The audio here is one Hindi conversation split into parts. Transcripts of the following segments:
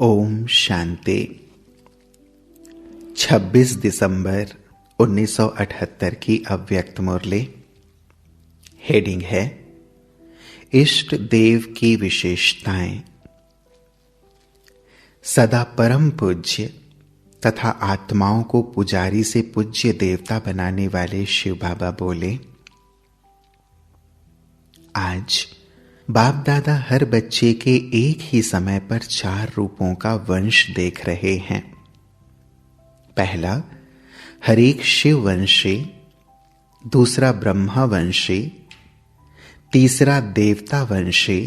ओम शांति। 26 दिसंबर 1978 की अव्यक्त मुरली। हेडिंग है इष्ट देव की विशेषताएं। सदा परम पूज्य तथा आत्माओं को पुजारी से पूज्य देवता बनाने वाले शिव बाबा बोले, आज बाप दादा हर बच्चे के एक ही समय पर 4 रूपों का वंश देख रहे हैं। पहला हरेक शिव वंशी, दूसरा ब्रह्मा वंशी, तीसरा देवता वंशी,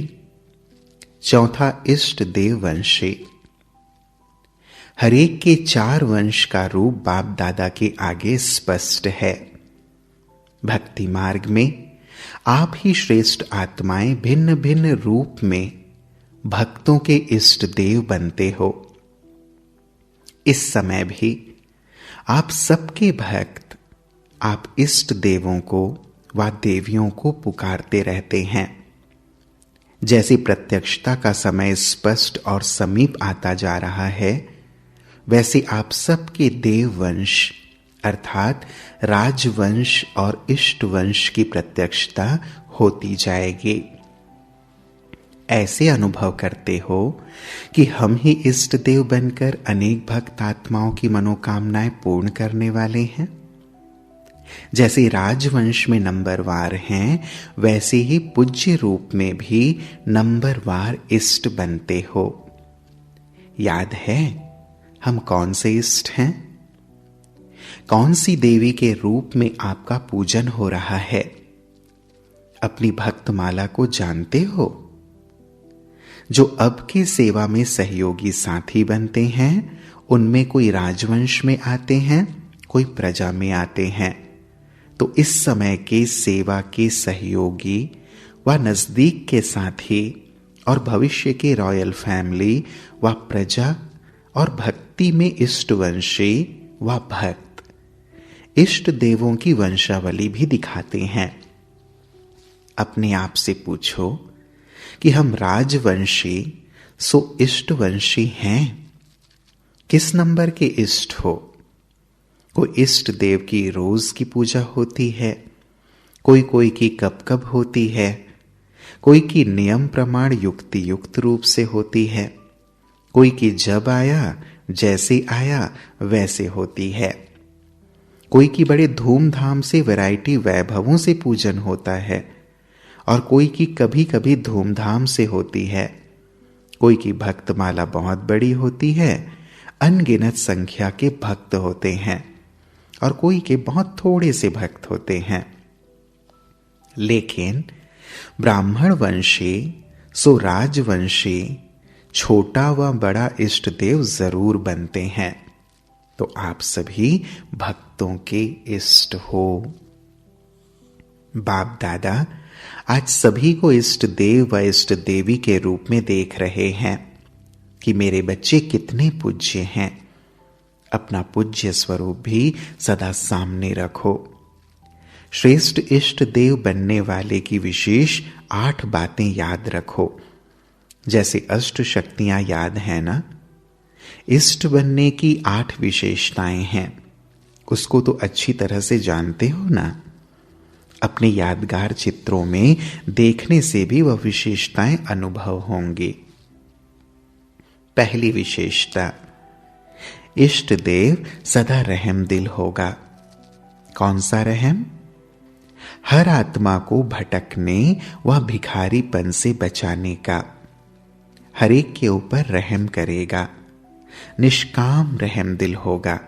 चौथा इष्ट देव वंशी। हरेक के 4 वंश का रूप बाप दादा के आगे स्पष्ट है। भक्ति मार्ग में आप ही श्रेष्ठ आत्माएं भिन्न भिन्न रूप में भक्तों के इष्ट देव बनते हो। इस समय भी आप सबके भक्त आप इष्ट देवों को व देवियों को पुकारते रहते हैं। जैसे प्रत्यक्षता का समय स्पष्ट और समीप आता जा रहा है, वैसे आप सबके देव वंश अर्थात राजवंश और इष्ट वंश की प्रत्यक्षता होती जाएगी। ऐसे अनुभव करते हो कि हम ही इष्ट देव बनकर अनेक भक्त आत्माओं की मनोकामनाएं पूर्ण करने वाले हैं। जैसे राजवंश में नंबरवार हैं, वैसे ही पूज्य रूप में भी नंबरवार इष्ट बनते हो। याद है हम कौन से इष्ट हैं? कौन सी देवी के रूप में आपका पूजन हो रहा है? अपनी भक्तमाला को जानते हो? जो अब के सेवा में सहयोगी साथी बनते हैं, उनमें कोई राजवंश में आते हैं, कोई प्रजा में आते हैं। तो इस समय के सेवा के सहयोगी व नजदीक के साथी और भविष्य के रॉयल फैमिली व प्रजा और भक्ति में इष्टवंशी व भक्त इष्ट देवों की वंशावली भी दिखाते हैं। अपने आप से पूछो कि हम राजवंशी सो इष्टवंशी हैं? किस नंबर के इष्ट हो? कोई इष्ट देव की रोज की पूजा होती है, कोई की कब होती है, कोई की नियम प्रमाण युक्ति युक्त रूप से होती है, कोई की जब आया जैसे आया वैसे होती है, कोई की बड़े धूमधाम से वैरायटी वैभवों से पूजन होता है और कोई की कभी कभी धूमधाम से होती है। कोई की भक्तमाला बहुत बड़ी होती है, अनगिनत संख्या के भक्त होते हैं, और कोई के बहुत थोड़े से भक्त होते हैं। लेकिन ब्राह्मण वंशी सो राजवंशी छोटा व बड़ा इष्ट देव जरूर बनते हैं। तो आप सभी भक्तों के इष्ट हो। बाप दादा आज सभी को इष्ट देव व इष्ट देवी के रूप में देख रहे हैं कि मेरे बच्चे कितने पूज्य हैं। अपना पूज्य स्वरूप भी सदा सामने रखो। श्रेष्ठ इष्ट देव बनने वाले की विशेष 8 बातें याद रखो। जैसे अष्ट शक्तियां याद है ना, इष्ट बनने की 8 विशेषताएं हैं। उसको तो अच्छी तरह से जानते हो ना। अपने यादगार चित्रों में देखने से भी वह विशेषताएं अनुभव होंगी। पहली विशेषता, इष्ट देव सदा रहम दिल होगा। कौन सा रहम? हर आत्मा को भटकने व भिखारीपन से बचाने का। हर एक के ऊपर रहम करेगा। निष्काम रहम दिल होगा।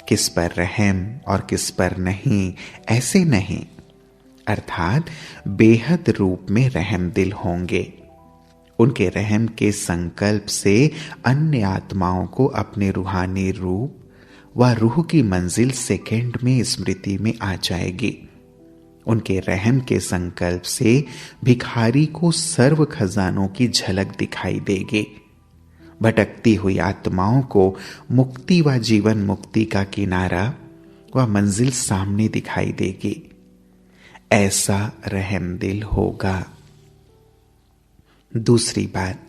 किस पर रहम और किस पर नहीं, ऐसे नहीं। अर्थात बेहद रूप में रहम दिल होंगे। उनके रहम के संकल्प से अन्य आत्माओं को अपने रूहानी रूप व रूह की मंजिल सेकंड में स्मृति में आ जाएगी। उनके रहम के संकल्प से भिखारी को सर्व खजानों की झलक दिखाई देगी। भटकती हुई आत्माओं को मुक्ति व जीवन मुक्ति का किनारा व मंजिल सामने दिखाई देगी। ऐसा रहम दिल होगा। दूसरी बात,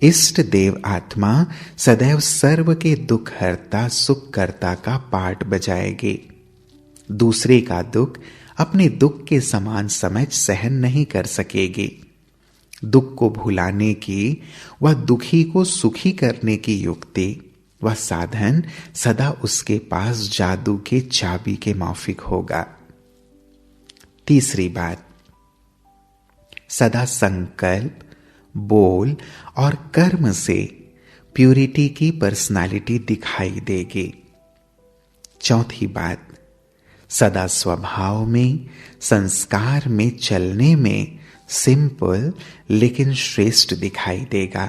इष्ट देव आत्मा सदैव सर्व के दुख हरता सुख करता का पाठ बजाएगी। दूसरे का दुख अपने दुख के समान समझ सहन नहीं कर सकेगी। दुख को भुलाने की व दुखी को सुखी करने की युक्ति व साधन सदा उसके पास जादू के चाबी के माफिक होगा। तीसरी बात, सदा संकल्प, बोल और कर्म से प्यूरिटी की पर्सनालिटी दिखाई देगी। चौथी बात, सदा स्वभाव में, संस्कार में चलने में सिंपल लेकिन श्रेष्ठ दिखाई देगा।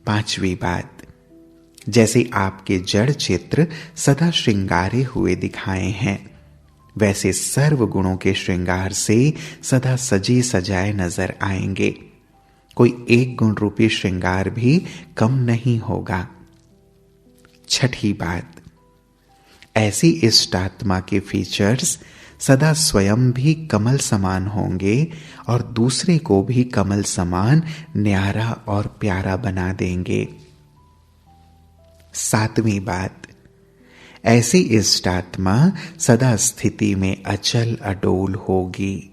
पांचवी बात, जैसे आपके जड़ चित्र सदा श्रृंगारे हुए दिखाए हैं, वैसे सर्व गुणों के श्रृंगार से सदा सजे सजाए नजर आएंगे। कोई एक गुण रूपी श्रृंगार भी कम नहीं होगा। छठी बात, ऐसी इष्ट आत्मा के फीचर्स सदा स्वयं भी कमल समान होंगे और दूसरे को भी कमल समान न्यारा और प्यारा बना देंगे। सातवीं बात, ऐसी इष्ट आत्मा सदा स्थिति में अचल अडोल होगी।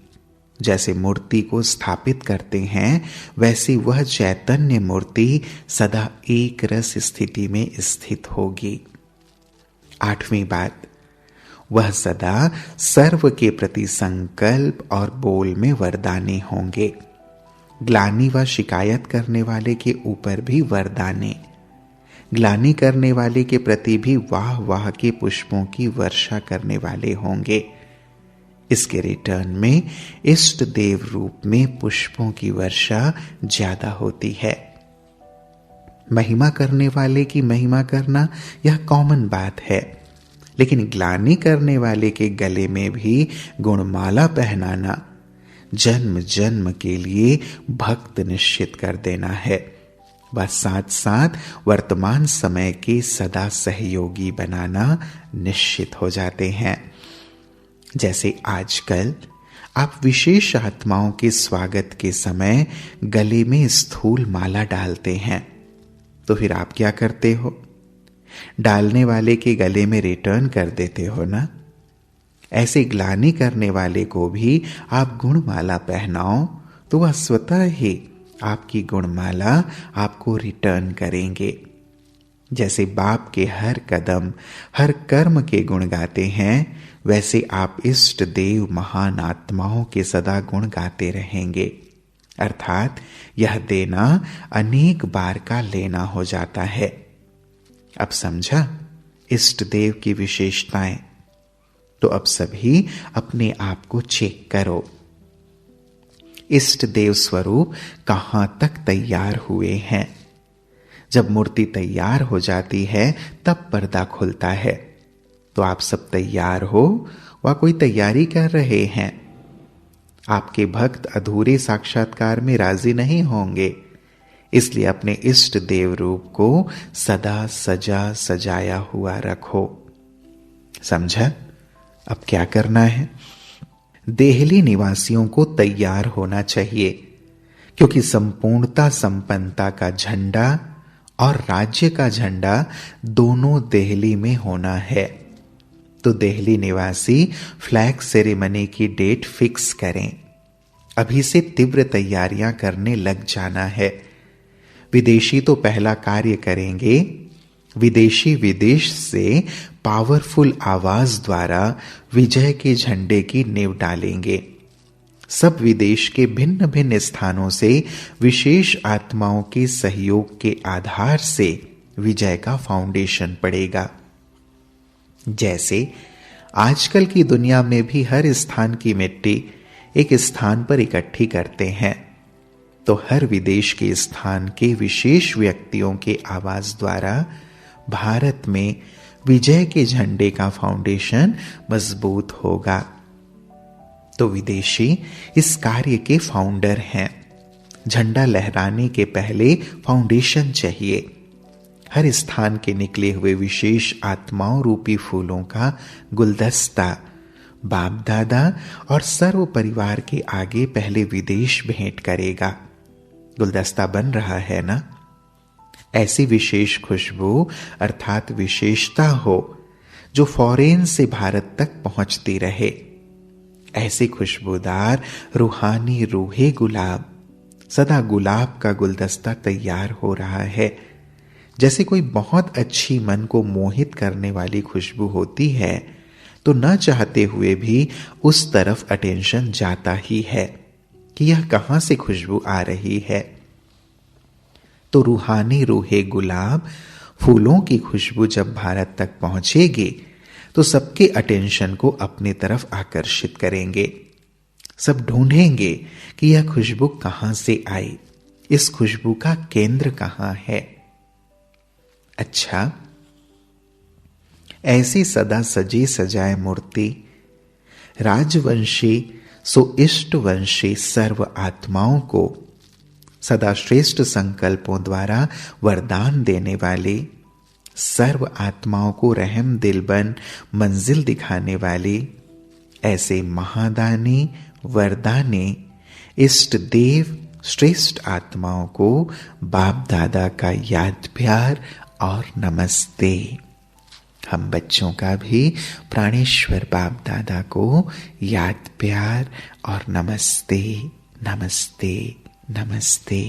जैसे मूर्ति को स्थापित करते हैं वैसी वह चैतन्य मूर्ति सदा एक रस स्थिति में स्थित होगी। आठवीं बात, वह सदा सर्व के प्रति संकल्प और बोल में वरदानी होंगे। ग्लानि व शिकायत करने वाले के ऊपर भी वरदाने, ग्लानि करने वाले के प्रति भी वाह वाह के पुष्पों की वर्षा करने वाले होंगे। इसके रिटर्न में इष्ट देव रूप में पुष्पों की वर्षा ज्यादा होती है। महिमा करने वाले की महिमा करना यह कॉमन बात है, लेकिन ग्लानि करने वाले के गले में भी गुणमाला पहनाना जन्म जन्म के लिए भक्त निश्चित कर देना है। व साथ साथ वर्तमान समय के सदा सहयोगी बनाना निश्चित हो जाते हैं। जैसे आजकल आप विशेष आत्माओं के स्वागत के समय गले में स्थूल माला डालते हैं, तो फिर आप क्या करते हो? डालने वाले के गले में रिटर्न कर देते हो ना। ऐसे ग्लानि करने वाले को भी आप गुणमाला पहनाओ तो वह स्वतः ही आपकी गुणमाला आपको रिटर्न करेंगे। जैसे बाप के हर कदम हर कर्म के गुण गाते हैं, वैसे आप इष्ट देव महान आत्माओं के सदा गुण गाते रहेंगे। अर्थात यह देना अनेक बार का लेना हो जाता है। अब समझा इष्ट देव की विशेषताएं? तो अब सभी अपने आप को चेक करो। इष्ट देव स्वरूप कहां तक तैयार हुए हैं? जब मूर्ति तैयार हो जाती है तब पर्दा खुलता है। तो आप सब तैयार हो व कोई तैयारी कर रहे हैं? आपके भक्त अधूरे साक्षात्कार में राजी नहीं होंगे, इसलिए अपने इष्ट देव रूप को सदा सजा सजाया हुआ रखो। समझा? अब क्या करना है? देहली निवासियों को तैयार होना चाहिए, क्योंकि संपूर्णता संपन्नता का झंडा और राज्य का झंडा दोनों देहली में होना है। तो देहली निवासी फ्लैग सेरेमनी की डेट फिक्स करें। अभी से तीव्र तैयारियां करने लग जाना है। विदेशी तो पहला कार्य करेंगे। विदेशी विदेश से पावरफुल आवाज द्वारा विजय के झंडे की नींव डालेंगे। सब विदेश के भिन्न भिन्न स्थानों से विशेष आत्माओं के सहयोग के आधार से विजय का फाउंडेशन पड़ेगा। जैसे आजकल की दुनिया में भी हर स्थान की मिट्टी एक स्थान पर इकट्ठी करते हैं, तो हर विदेश के स्थान के विशेष व्यक्तियों के आवाज द्वारा भारत में विजय के झंडे का फाउंडेशन मजबूत होगा। तो विदेशी इस कार्य के फाउंडर हैं। झंडा लहराने के पहले फाउंडेशन चाहिए। हर स्थान के निकले हुए विशेष आत्माओं रूपी फूलों का गुलदस्ता बाप दादा और सर्व परिवार के आगे पहले विदेश भेंट करेगा। गुलदस्ता बन रहा है ना। ऐसी विशेष खुशबू अर्थात विशेषता हो जो फॉरेन से भारत तक पहुंचती रहे। ऐसी खुशबूदार रूहानी रूहे गुलाब, सदा गुलाब का गुलदस्ता तैयार हो रहा है। जैसे कोई बहुत अच्छी मन को मोहित करने वाली खुशबू होती है तो न चाहते हुए भी उस तरफ अटेंशन जाता ही है कि यह कहां से खुशबू आ रही है। तो रूहानी रूहे गुलाब फूलों की खुशबू जब भारत तक पहुंचेगी तो सबके अटेंशन को अपनी तरफ आकर्षित करेंगे। सब ढूंढेंगे कि यह खुशबू कहां से आई, इस खुशबू का केंद्र कहां है। अच्छा, ऐसी सदा सजी सजाए मूर्ति राजवंशी सो इष्टवंशी सर्व आत्माओं को सदा श्रेष्ठ संकल्पों द्वारा वरदान देने वाली, सर्व आत्माओं को रहम दिल बन मंजिल दिखाने वाली, ऐसे महादानी वरदानी इष्ट देव श्रेष्ठ आत्माओं को बाप दादा का याद प्यार और नमस्ते। हम बच्चों का भी प्राणेश्वर बाप दादा को याद प्यार और नमस्ते नमस्ते नमस्ते।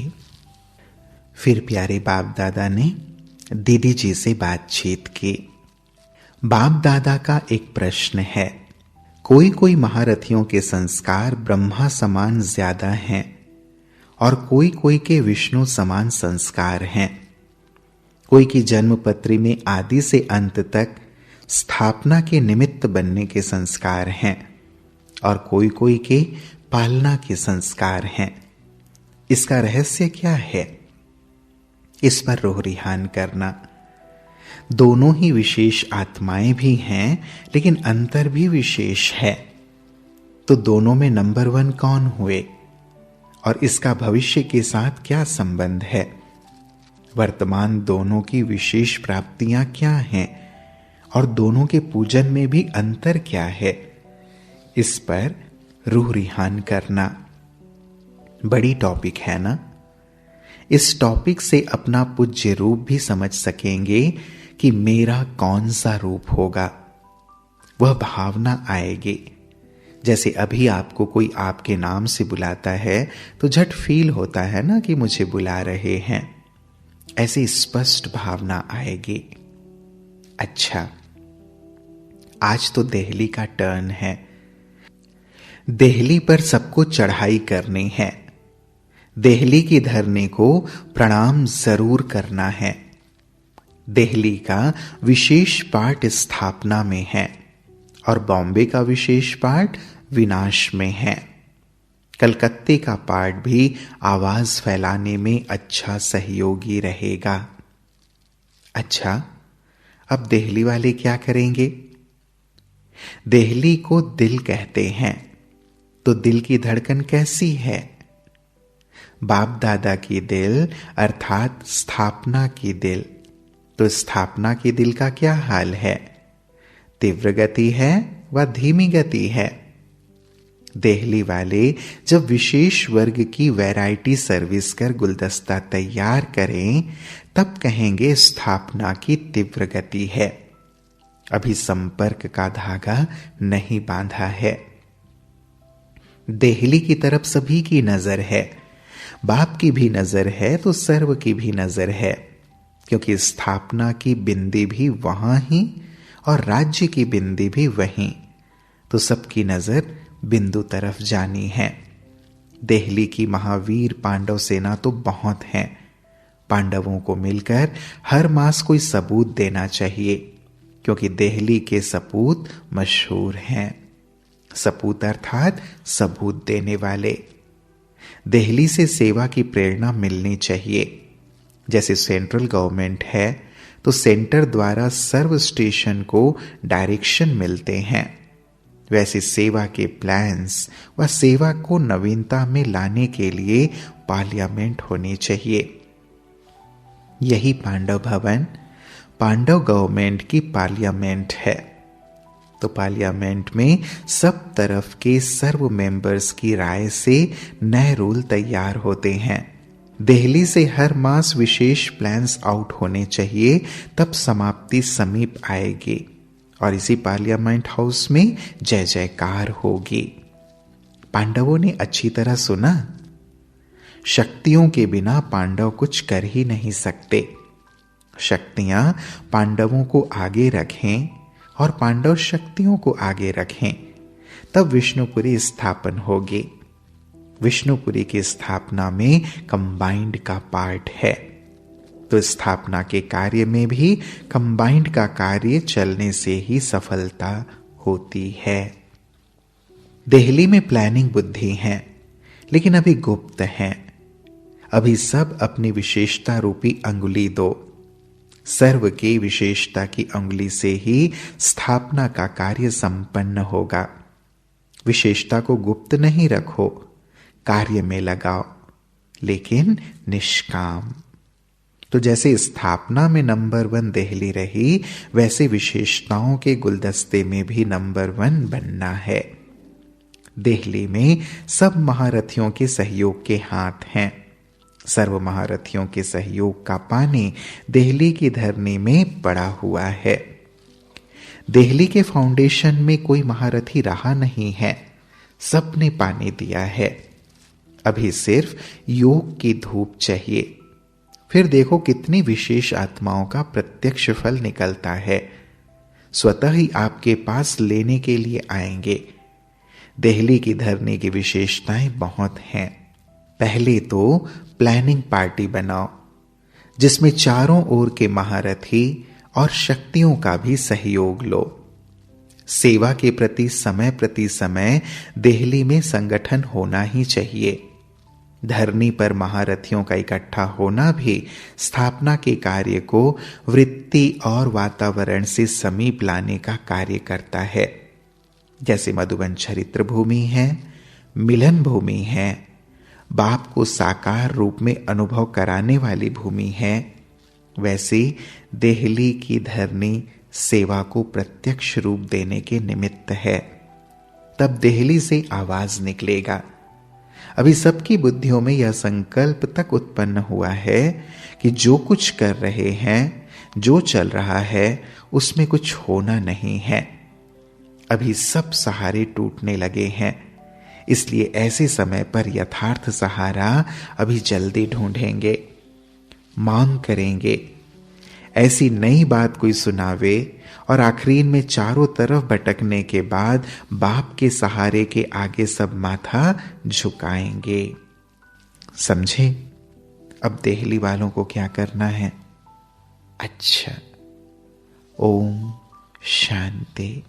फिर प्यारे बाप दादा ने दीदी जी से बातचीत की। बाप दादा का एक प्रश्न है, कोई कोई महारथियों के संस्कार ब्रह्मा समान ज्यादा हैं और कोई कोई के विष्णु समान संस्कार हैं। कोई की जन्म पत्री में आदि से अंत तक स्थापना के निमित्त बनने के संस्कार हैं और कोई कोई के पालना के संस्कार हैं। इसका रहस्य क्या है? इस पर रूह रिहान करना। दोनों ही विशेष आत्माएं भी हैं, लेकिन अंतर भी विशेष है। तो दोनों में नंबर 1 कौन हुए और इसका भविष्य के साथ क्या संबंध है? वर्तमान दोनों की विशेष प्राप्तियां क्या हैं और दोनों के पूजन में भी अंतर क्या है? इस पर रूह रिहान करना बड़ी टॉपिक है ना। इस टॉपिक से अपना पूज्य रूप भी समझ सकेंगे कि मेरा कौन सा रूप होगा। वह भावना आएगी। जैसे अभी आपको कोई आपके नाम से बुलाता है तो झट फील होता है ना कि मुझे बुला रहे हैं। ऐसी स्पष्ट भावना आएगी। अच्छा, आज तो दिल्ली का टर्न है। दिल्ली पर सबको चढ़ाई करनी है। दिल्ली की धरनी को प्रणाम जरूर करना है। दिल्ली का विशेष पार्ट स्थापना में है और बॉम्बे का विशेष पार्ट विनाश में है। कलकत्ते का पार्ट भी आवाज फैलाने में अच्छा सहयोगी रहेगा। अच्छा, अब दिल्ली वाले क्या करेंगे? दिल्ली को दिल कहते हैं, तो दिल की धड़कन कैसी है? बाप दादा की दिल अर्थात स्थापना की दिल। तो स्थापना की दिल का क्या हाल है? तीव्र गति है व धीमी गति है। दिल्ली वाले जब विशेष वर्ग की वैरायटी सर्विस कर गुलदस्ता तैयार करें तब कहेंगे स्थापना की तीव्र गति है। अभी संपर्क का धागा नहीं बांधा है। दिल्ली की तरफ सभी की नजर है। बाप की भी नजर है तो सर्व की भी नजर है, क्योंकि स्थापना की बिंदी भी वहां ही और राज्य की बिंदी भी वहीं। तो सबकी नजर बिंदु तरफ जानी है। दिल्ली की महावीर पांडव सेना तो बहुत है। पांडवों को मिलकर हर मास कोई सबूत देना चाहिए, क्योंकि दिल्ली के सपूत मशहूर हैं। सपूत अर्थात सबूत देने वाले। दिल्ली से सेवा की प्रेरणा मिलनी चाहिए। जैसे सेंट्रल गवर्नमेंट है तो सेंटर द्वारा सर्व स्टेशन को डायरेक्शन मिलते हैं, वैसे सेवा के प्लान्स व सेवा को नवीनता में लाने के लिए पार्लियामेंट होनी चाहिए। यही पांडव भवन पांडव गवर्नमेंट की पार्लियामेंट है। तो पार्लियामेंट में सब तरफ के सर्व मेंबर्स की राय से नए रूल तैयार होते हैं। देहली से हर मास विशेष प्लान्स आउट होने चाहिए, तब समाप्ति समीप आएगी और इसी पार्लियामेंट हाउस में जय जयकार होगी। पांडवों ने अच्छी तरह सुना। शक्तियों के बिना पांडव कुछ कर ही नहीं सकते। शक्तियां पांडवों को आगे रखें और पांडव शक्तियों को आगे रखें, तब विष्णुपुरी स्थापन होगी। विष्णुपुरी की स्थापना में कंबाइंड का पार्ट है, तो स्थापना के कार्य में भी कंबाइंड का कार्य चलने से ही सफलता होती है। दिल्ली में प्लानिंग बुद्धि है, लेकिन अभी गुप्त है। अभी सब अपनी विशेषता रूपी अंगुली दो। सर्व की विशेषता की अंगुली से ही स्थापना का कार्य संपन्न होगा। विशेषता को गुप्त नहीं रखो, कार्य में लगाओ, लेकिन निष्काम। तो जैसे स्थापना में नंबर 1 दिल्ली रही, वैसे विशेषताओं के गुलदस्ते में भी नंबर 1 बनना है। दिल्ली में सब महारथियों के सहयोग के हाथ हैं। सर्व महारथियों के सहयोग का पानी दिल्ली की धरनी में पड़ा हुआ है। दिल्ली के फाउंडेशन में कोई महारथी रहा नहीं है, सबने पानी दिया है। अभी सिर्फ योग की धूप चाहिए, फिर देखो कितनी विशेष आत्माओं का प्रत्यक्ष फल निकलता है। स्वतः ही आपके पास लेने के लिए आएंगे। दिल्ली की धरनी की विशेषताएं बहुत हैं। पहले तो प्लानिंग पार्टी बनाओ, जिसमें चारों ओर के महारथी और शक्तियों का भी सहयोग लो। सेवा के प्रति समय दिल्ली में संगठन होना ही चाहिए। धरनी पर महारथियों का इकट्ठा होना भी स्थापना के कार्य को वृत्ति और वातावरण से समीप लाने का कार्य करता है। जैसे मधुबन चरित्र भूमि है, मिलन भूमि है, बाप को साकार रूप में अनुभव कराने वाली भूमि है, वैसे दिल्ली की धरनी सेवा को प्रत्यक्ष रूप देने के निमित्त है। तब दिल्ली से आवाज निकलेगा। अभी सबकी बुद्धियों में यह संकल्प तक उत्पन्न हुआ है कि जो कुछ कर रहे हैं, जो चल रहा है, उसमें कुछ होना नहीं है। अभी सब सहारे टूटने लगे हैं, इसलिए ऐसे समय पर यथार्थ सहारा अभी जल्दी ढूंढेंगे, मांग करेंगे। ऐसी नई बात कोई सुनावे और आखिरीन में चारों तरफ भटकने के बाद बाप के सहारे के आगे सब माथा झुकाएंगे। समझे? अब दिल्ली वालों को क्या करना है? अच्छा, ओम शांति।